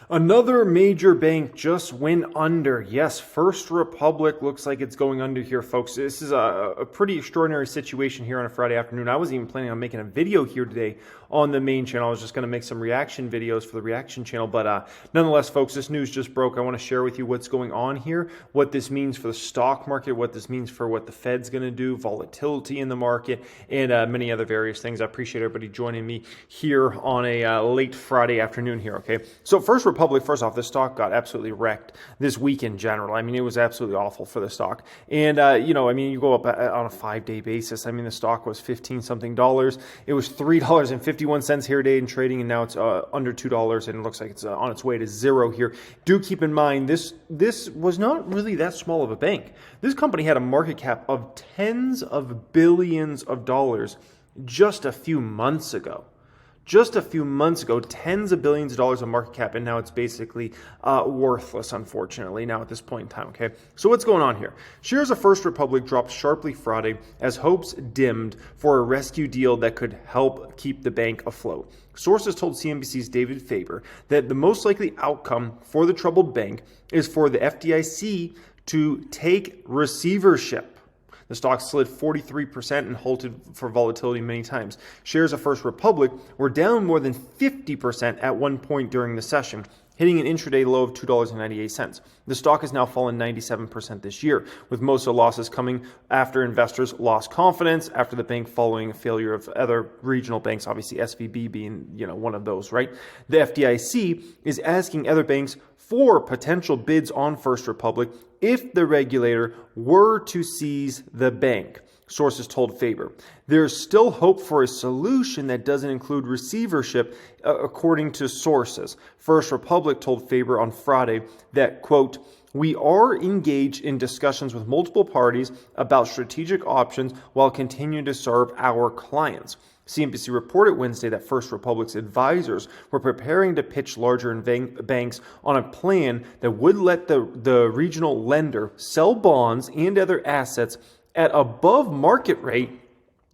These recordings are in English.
Another major bank just went under. Yes, First Republic looks like it's going under here, folks. This is a pretty extraordinary situation here on a Friday afternoon. I wasn't even planning on making a video here today on the main channel. I was just going to make some reaction videos for the reaction channel. But nonetheless, folks, this news just broke. I want to share with you what's going on here, what this means for the stock market, what this means for what the Fed's going to do, volatility in the market, and many other various things. I appreciate everybody joining me here on a late Friday afternoon here, okay? So First Republic, first off, the stock got absolutely wrecked this week in general. I mean, it was absolutely awful for the stock. And, you go up on a 5-day basis. I mean, the stock was 15-something dollars. It was $3.51 here today in trading, and now it's under $2, and it looks like it's on its way to zero here. Do keep in mind, this was not really that small of a bank. This company had a market cap of tens of billions of dollars just a few months ago. Just a few months ago, tens of billions of dollars of market cap, and now it's basically worthless, unfortunately, now at this point in time, okay? So what's going on here? Shares of First Republic dropped sharply Friday as hopes dimmed for a rescue deal that could help keep the bank afloat. Sources told CNBC's David Lefebvre that the most likely outcome for the troubled bank is for the FDIC to take receivership. The stock slid 43% and halted for volatility many times. Shares of First Republic were down more than 50% at one point during the session, hitting an intraday low of $2.98. The stock has now fallen 97% this year, with most of the losses coming after investors lost confidence after the bank following a failure of other regional banks, obviously SVB being one of those, right? The FDIC is asking other banks for potential bids on First Republic if the regulator were to seize the bank. Sources told Faber. There's still hope for a solution that doesn't include receivership, according to sources. First Republic told Faber on Friday that, quote, "We are engaged in discussions with multiple parties about strategic options while continuing to serve our clients." CNBC reported Wednesday that First Republic's advisors were preparing to pitch larger banks on a plan that would let the regional lender sell bonds and other assets at above market rate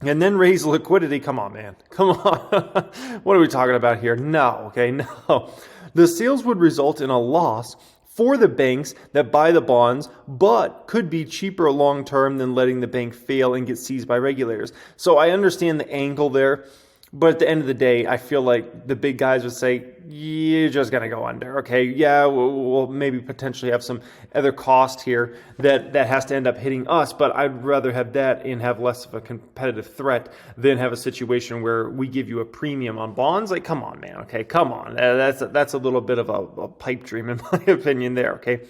and then raise liquidity. Come on, man. Come on. What are we talking about here? No, okay, no. The sales would result in a loss for the banks that buy the bonds, but could be cheaper long term than letting the bank fail and get seized by regulators. So I understand the angle there, but at the end of the day, I feel like the big guys would say, you're just going to go under, okay? Yeah, we'll maybe potentially have some other cost here that has to end up hitting us, but I'd rather have that and have less of a competitive threat than have a situation where we give you a premium on bonds. Like, come on, man, okay? Come on. That's a little bit of a pipe dream, in my opinion there, okay?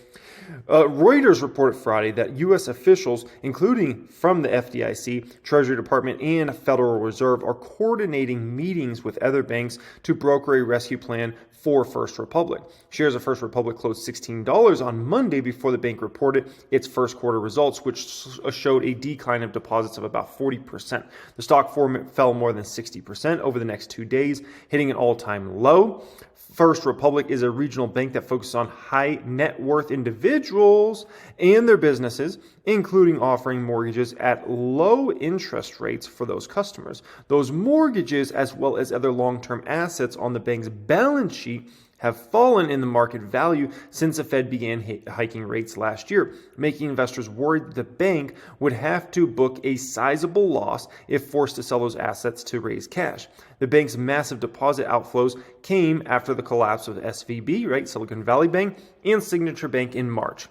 Reuters reported Friday that U.S. officials, including from the FDIC, Treasury Department, and Federal Reserve, are coordinating meetings with other banks to broker a rescue plan for First Republic. Shares of First Republic closed $16 on Monday before the bank reported its first quarter results, which showed a decline of deposits of about 40%. The stock fell more than 60% over the next 2 days, hitting an all-time low. First Republic is a regional bank that focuses on high net worth individuals and their businesses, including offering mortgages at low interest rates for those customers. Those mortgages, as well as other long-term assets on the bank's balance sheet, have fallen in the market value since the Fed began hiking rates last year, making investors worried the bank would have to book a sizable loss if forced to sell those assets to raise cash. The bank's massive deposit outflows came after the collapse of SVB, right, Silicon Valley Bank, and Signature Bank in March.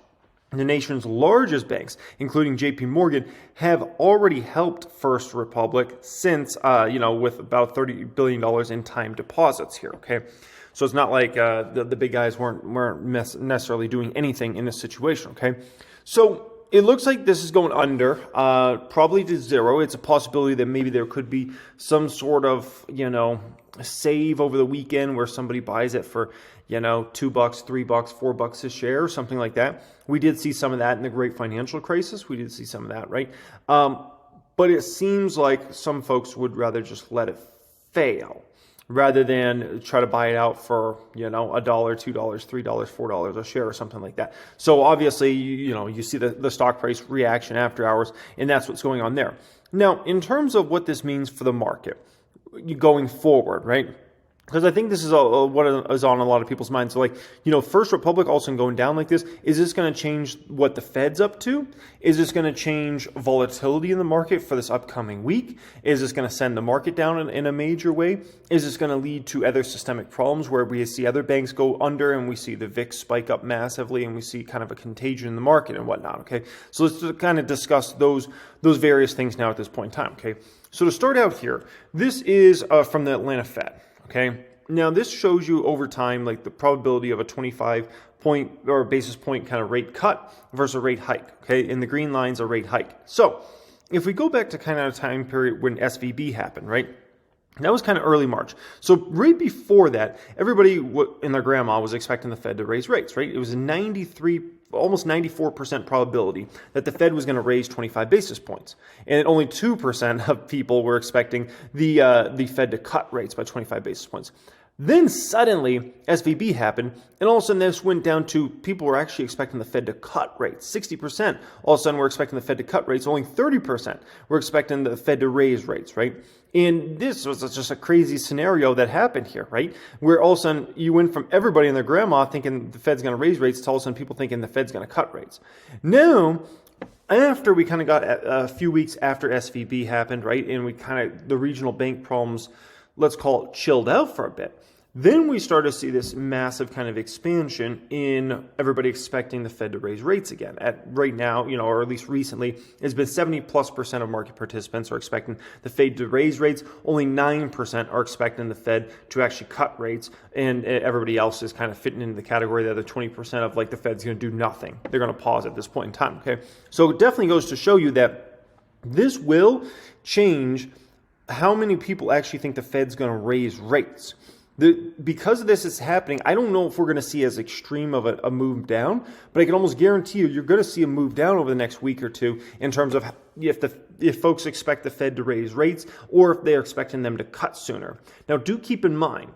The nation's largest banks, including JP Morgan, have already helped First Republic since, with about $30 billion in time deposits here, okay? So it's not like the big guys weren't necessarily doing anything in this situation, okay? So it looks like this is going under, probably to zero. It's a possibility that maybe there could be some sort of, save over the weekend where somebody buys it for, $2, $3, $4 a share or something like that. We did see some of that in the great financial crisis. We did see some of that, right? But it seems like some folks would rather just let it fail, rather than try to buy it out for, $1, $2, $3, $4 a share or something like that. So obviously, you see the stock price reaction after hours, and that's what's going on there. Now, in terms of what this means for the market going forward, right? because I think this is what is on a lot of people's minds. So like, First Republic all of a sudden going down like this, is this going to change what the Fed's up to? Is this going to change volatility in the market for this upcoming week? Is this going to send the market down in a major way? Is this going to lead to other systemic problems where we see other banks go under and we see the VIX spike up massively and we see kind of a contagion in the market and whatnot, okay? So let's kind of discuss those various things now at this point in time, okay? So to start out here, this is from the Atlanta Fed. Okay, now this shows you over time, like the probability of a 25 point or basis point kind of rate cut versus a rate hike. Okay, and the green line's a rate hike. So if we go back to kind of a time period when SVB happened, right? That was kind of early March. So right before that, everybody and their grandma was expecting the Fed to raise rates, right? It was a almost 94% probability that the Fed was going to raise 25 basis points. And only 2% of people were expecting the Fed to cut rates by 25 basis points. Then suddenly SVB happened, and all of a sudden this went down to people were actually expecting the Fed to cut rates. 60% all of a sudden were expecting the Fed to cut rates. Only 30% were expecting the Fed to raise rates, right? And this was just a crazy scenario that happened here, right? Where all of a sudden you went from everybody and their grandma thinking the Fed's going to raise rates to all of a sudden people thinking the Fed's going to cut rates. Now, after we kind of got a few weeks after SVB happened, right, and we kind of, the regional bank problems, let's call it, chilled out for a bit. Then we started to see this massive kind of expansion in everybody expecting the Fed to raise rates again. At right now, or at least recently, it's been 70+% of market participants are expecting the Fed to raise rates. Only 9% are expecting the Fed to actually cut rates, and everybody else is kind of fitting into the category that the 20% of like the Fed's going to do nothing. They're going to pause at this point in time. Okay, so it definitely goes to show you that this will change how many people actually think the Fed's going to raise rates. Because of this is happening, I don't know if we're going to see as extreme of a move down, but I can almost guarantee you're going to see a move down over the next week or two in terms of if folks expect the Fed to raise rates or if they're expecting them to cut sooner. Now, do keep in mind,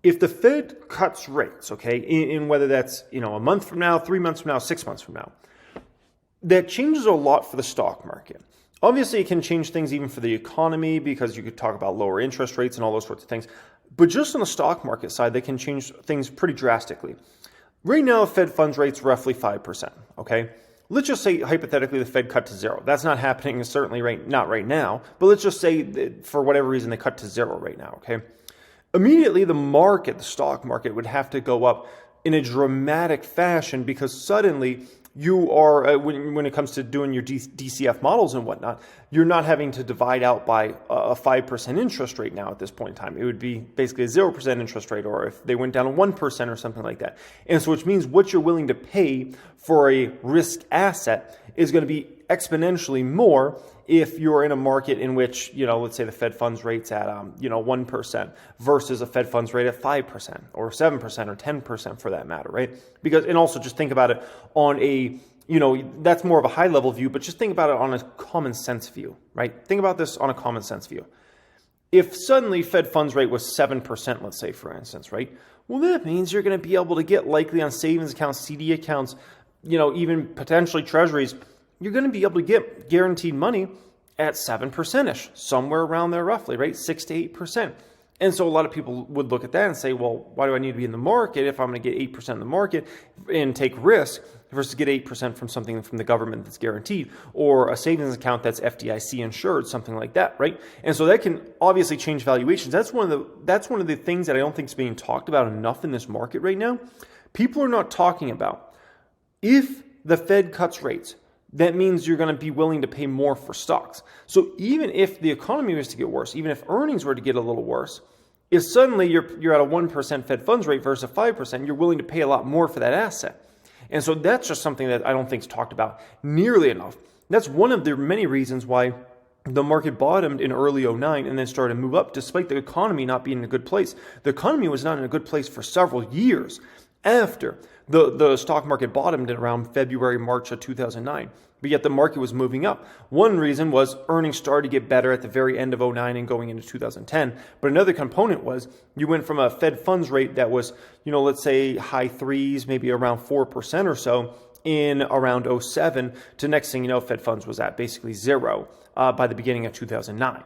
if the Fed cuts rates, okay, in whether that's a month from now, 3 months from now, 6 months from now, that changes a lot for the stock market. Obviously, it can change things even for the economy because you could talk about lower interest rates and all those sorts of things. But just on the stock market side, they can change things pretty drastically. Right now, Fed funds rate's roughly 5%, okay? Let's just say, hypothetically, the Fed cut to zero. That's not happening, certainly not right now, but let's just say that for whatever reason they cut to zero right now, okay? Immediately, the stock market would have to go up in a dramatic fashion because suddenly you are, when it comes to doing your DCF models and whatnot, you're not having to divide out by a 5% interest rate now at this point in time. It would be basically a 0% interest rate, or if they went down to 1% or something like that. And so which means what you're willing to pay for a risk asset is going to be exponentially more if you're in a market in which, let's say the Fed funds rate's at, 1% versus a Fed funds rate at 5% or 7% or 10% for that matter, right? And also just think about it on a, that's more of a high level view, but just think about it on a common sense view, right? Think about this on a common sense view. If suddenly Fed funds rate was 7%, let's say, for instance, right? Well, that means you're going to be able to get likely on savings accounts, CD accounts, even potentially treasuries, you're going to be able to get guaranteed money at 7%ish, somewhere around there roughly, right? 6 to 8%. And so a lot of people would look at that and say, well, why do I need to be in the market if I'm going to get 8% in the market and take risk versus get 8% from something from the government that's guaranteed, or a savings account that's FDIC insured, something like that, right? And so that can obviously change valuations. That's one of the things that I don't think is being talked about enough in this market right now. People are not talking about if the Fed cuts rates, that means you're going to be willing to pay more for stocks. So even if the economy was to get worse, even if earnings were to get a little worse, if suddenly you're at a 1% Fed funds rate versus a 5%, you're willing to pay a lot more for that asset. And so that's just something that I don't think is talked about nearly enough. That's one of the many reasons why the market bottomed in early 2009 and then started to move up despite the economy not being in a good place. The economy was not in a good place for several years after the stock market bottomed at around February, March of 2009. But yet the market was moving up. One reason was earnings started to get better at the very end of 2009 and going into 2010. But another component was you went from a Fed funds rate that was, let's say high threes, maybe around 4% or so in around 2007 to next thing you know, Fed funds was at basically zero by the beginning of 2009.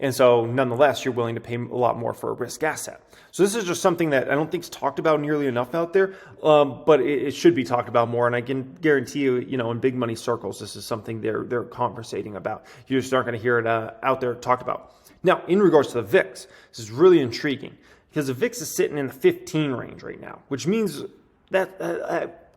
And so nonetheless, you're willing to pay a lot more for a risk asset. So this is just something that I don't think is talked about nearly enough out there, but it should be talked about more. And I can guarantee you, in big money circles, this is something they're conversating about. You just aren't going to hear it out there talked about. Now, in regards to the VIX, this is really intriguing because the VIX is sitting in the 15 range right now, which means that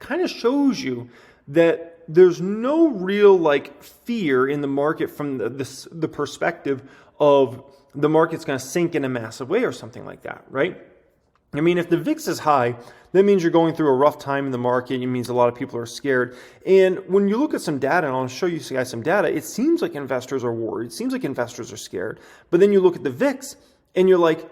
kind of shows you that there's no real fear in the market from the perspective of the market's going to sink in a massive way or something like that, right? I mean, if the VIX is high, that means you're going through a rough time in the market. It means a lot of people are scared. And when you look at some data, and I'll show you guys some data, it seems like investors are worried. It seems like investors are scared. But then you look at the VIX, and you're like,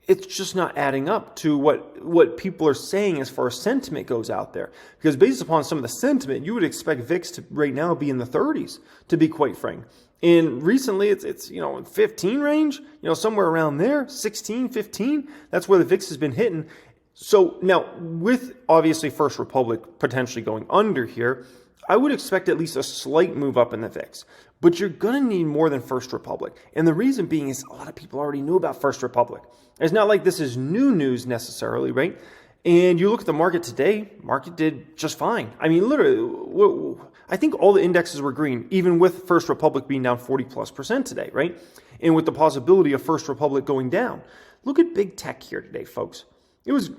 it's just not adding up to what people are saying as far as sentiment goes out there. Because based upon some of the sentiment, you would expect VIX to right now be in the 30s, to be quite frank. And recently it's 15 range, somewhere around there, 16, 15. That's where the VIX has been hitting. So now with obviously First Republic potentially going under here, I would expect at least a slight move up in the VIX. But you're going to need more than First Republic. And the reason being is a lot of people already knew about First Republic. It's not like this is new news necessarily, right? And you look at the market today, market did just fine. I mean, literally, I think all the indexes were green, even with First Republic being down 40+% today, right? And with the possibility of First Republic going down. Look at big tech here today, folks. It was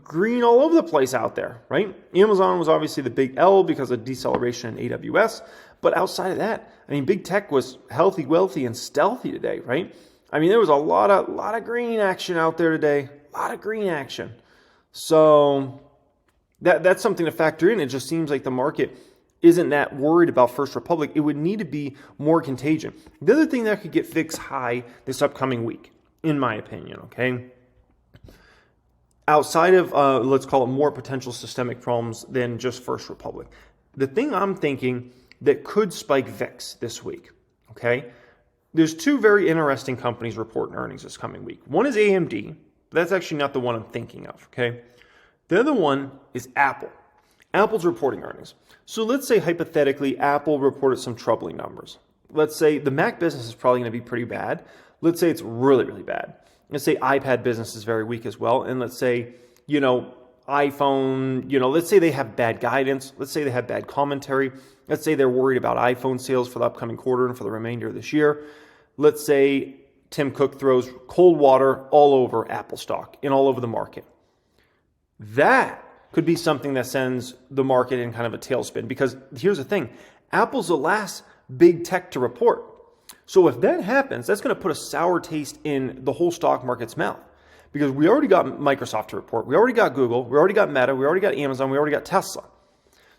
green all over the place out there, right? Amazon was obviously the big L because of deceleration in AWS. But outside of that, I mean, big tech was healthy, wealthy, and stealthy today, right? I mean, there was a lot of green action out there today. A lot of green action. So that's something to factor in. It just seems like the market isn't that worried about First Republic. It would need to be more contagion. The other thing that could get VIX high this upcoming week, in my opinion, okay? Outside of, let's call it more potential systemic problems than just First Republic. The thing I'm thinking that could spike VIX this week, okay? There's two very interesting companies reporting earnings this coming week. One is AMD. That's actually not the one I'm thinking of, okay? The other one is Apple. Apple's reporting earnings. So let's say hypothetically Apple reported some troubling numbers. Let's say the Mac business is probably going to be pretty bad. Let's say it's really, really bad. Let's say iPad business is very weak as well. And let's say, iPhone, let's say they have bad guidance. Let's say they have bad commentary. Let's say they're worried about iPhone sales for the upcoming quarter and for the remainder of this year. Let's say Tim Cook throws cold water all over Apple stock and all over the market. That could be something that sends the market in kind of a tailspin, because here's the thing. Apple's the last big tech to report. So if that happens, that's going to put a sour taste in the whole stock market's mouth, because we already got Microsoft to report. We already got Google. We already got Meta. We already got Amazon. We already got Tesla.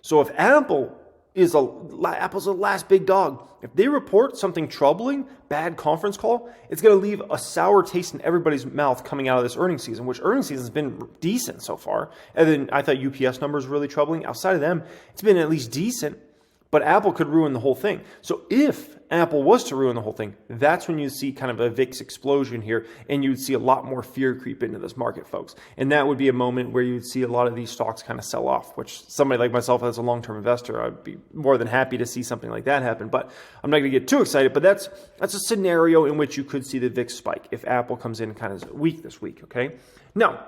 So if Apple's the last big dog, if they report something troubling, bad conference call, it's going to leave a sour taste in everybody's mouth coming out of this earnings season, which earnings season has been decent so far. And then I thought UPS numbers were really troubling. Outside of them, it's been at least decent. But Apple could ruin the whole thing. So if Apple was to ruin the whole thing, that's when you see kind of a VIX explosion here, and you'd see a lot more fear creep into this market, folks. And that would be a moment where you'd see a lot of these stocks kind of sell off, which somebody like myself as a long-term investor, I'd be more than happy to see something like that happen. But I'm not going to get too excited, but that's a scenario in which you could see the VIX spike if Apple comes in kind of weak this week, okay? Now,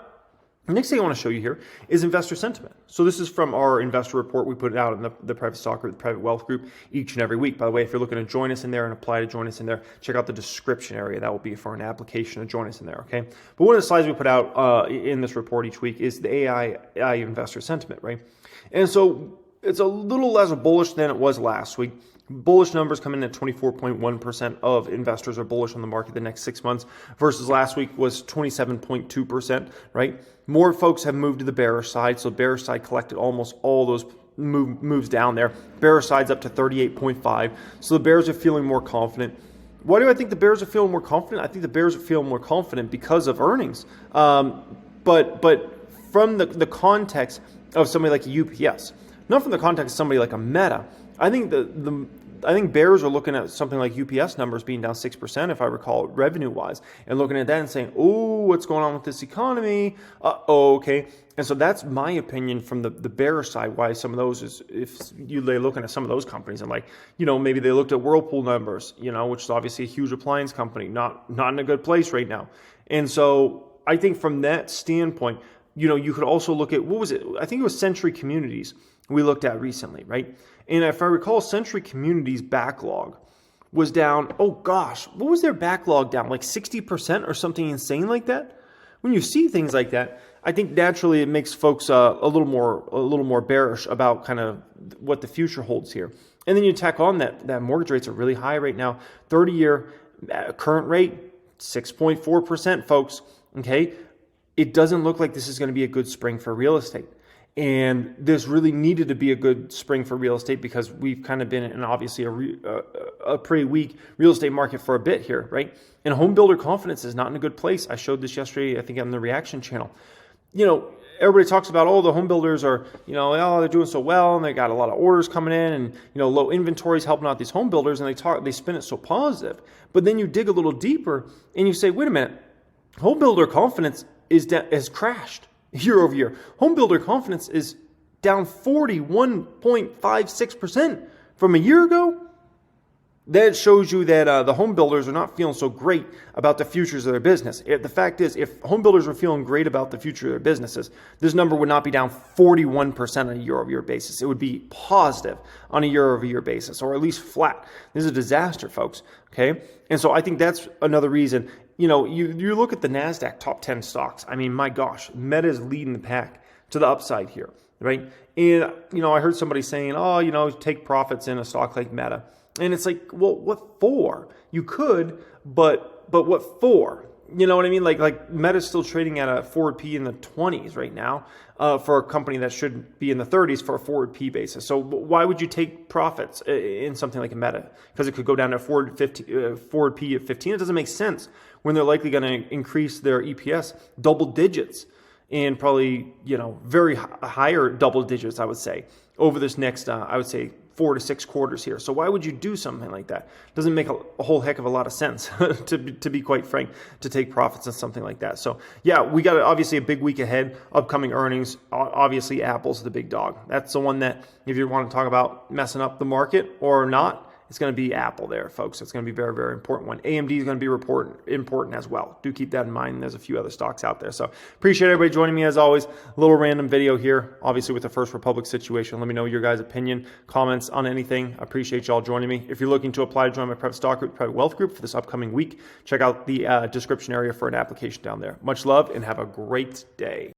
the next thing I want to show you here is investor sentiment. So this is from our investor report. We put it out in the private stock group, the private wealth group, each and every week. By the way, if you're looking to join us in there and apply to join us in there, check out the description area. That will be for an application to join us in there, okay? But one of the slides we put out in this report each week is the AI investor sentiment, right? And so it's a little less bullish than it was last week. Bullish numbers come in at 24.1% of investors are bullish on the market the next 6 months versus last week was 27.2%, right? More folks have moved to the bearish side, so bearish side collected almost all those moves down there. Bearish side's up to 38.5, so the bears are feeling more confident. Why do I think the bears are feeling more confident? I think the bears are feeling more confident because of earnings, but from the context of somebody like a UPS, not from the context of somebody like a Meta. I think I think bears are looking at something like UPS numbers being down 6%, if I recall, revenue-wise, and looking at that and saying, oh, what's going on with this economy? Okay. And so that's my opinion from the bear side, why some of those is, if they're looking at some of those companies and like, maybe they looked at Whirlpool numbers, which is obviously a huge appliance company, not in a good place right now. And so I think from that standpoint, you could also look at, what was it? I think it was Century Communities we looked at recently, right? And if I recall, Century Communities backlog was down, oh gosh, what was their backlog down? Like 60% or something insane like that? When you see things like that, I think naturally it makes folks a little more bearish about kind of what the future holds here. And then you tack on that mortgage rates are really high right now. 30-year current rate, 6.4%, folks. Okay, it doesn't look like this is going to be a good spring for real estate. And this really needed to be a good spring for real estate because we've kind of been in obviously a pretty weak real estate market for a bit here, right? And home builder confidence is not in a good place. I showed this yesterday, I think on the reaction channel. Everybody talks about, the home builders are, they're doing so well and they got a lot of orders coming in and, low inventories helping out these home builders, and they spin it so positive. But then you dig a little deeper and you say, wait a minute, home builder confidence has crashed year over year. Home builder confidence is down 41.56% from a year ago. That shows you that the home builders are not feeling so great about the futures of their business. The fact is, if home builders were feeling great about the future of their businesses, this number would not be down 41% on a year-over-year basis. It would be positive on a year-over-year basis, or at least flat. This is a disaster, folks. Okay, and so I think that's another reason. You look at the NASDAQ top 10 stocks. I mean, my gosh, Meta is leading the pack to the upside here, right? And, I heard somebody saying, take profits in a stock like Meta. And it's like, well, what for? You could, but what for? You know what I mean? Like Meta's still trading at a forward P in the 20s right now for a company that should be in the 30s for a forward P basis. So why would you take profits in something like a Meta? Because it could go down to a forward P of 15. It doesn't make sense when they're likely going to increase their EPS double digits and probably, very higher double digits, I would say, over this next, 4 to 6 quarters here. So why would you do something like that? Doesn't make a whole heck of a lot of sense, to be quite frank, to take profits on something like that. So yeah, we got obviously a big week ahead, upcoming earnings. Obviously, Apple's the big dog. That's the one that, if you want to talk about messing up the market or not, it's going to be Apple there, folks. It's going to be a very, very important one. AMD is going to be important as well. Do keep that in mind. There's a few other stocks out there. So appreciate everybody joining me as always. A little random video here, obviously with the First Republic situation. Let me know your guys' opinion, comments on anything. I appreciate y'all joining me. If you're looking to apply to join my private stock group, private wealth group for this upcoming week, check out the description area for an application down there. Much love and have a great day.